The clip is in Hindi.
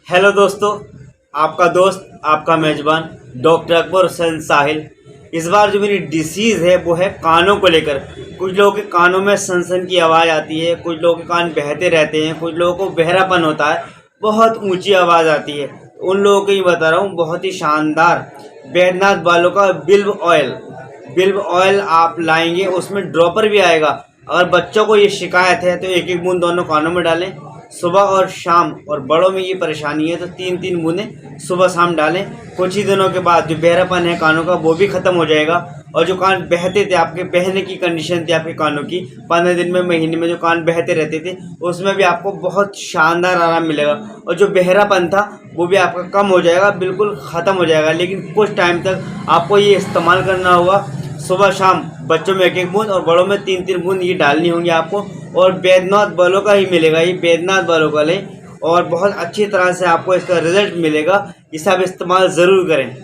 हेलो दोस्तों, आपका दोस्त आपका मेजबान डॉक्टर अकबर हुसैन साहिल। इस बार जो मेरी डिसीज़ है वो है कानों को लेकर। कुछ लोगों के कानों में सन की आवाज़ आती है, कुछ लोगों के कान बहते रहते हैं, कुछ लोगों को बहरापन होता है, बहुत ऊंची आवाज़ आती है। उन लोगों को ही बता रहा हूँ, बहुत ही शानदार बैद्यनाथ बालों का बिल्व ऑयल आप लाएंगे, उसमें ड्रॉपर भी आएगा। अगर बच्चों को ये शिकायत है तो एक एक बूंद दोनों कानों में डालें सुबह और शाम, और बड़ों में ये परेशानी है तो तीन तीन बूंदें सुबह शाम डालें। कुछ ही दिनों के बाद जो बहरापन है कानों का वो भी ख़त्म हो जाएगा। और जो कान बहते थे, आपके बहने की कंडीशन थी आपके कानों की, 15 दिन में महीने में जो कान बहते रहते थे, उसमें भी आपको बहुत शानदार आराम मिलेगा। और जो बहरापन था वो भी आपका कम हो जाएगा, बिल्कुल ख़त्म हो जाएगा। लेकिन कुछ टाइम तक आपको ये इस्तेमाल करना होगा, सुबह शाम। बच्चों में एक एक बूंद और बड़ों में तीन तीन बूंद ये डालनी होंगी आपको। और बैद्यनाथ बालों का ही मिलेगा, ये बैद्यनाथ बालों का लें और बहुत अच्छी तरह से आपको इसका रिजल्ट मिलेगा। इसे आप इस्तेमाल ज़रूर करें।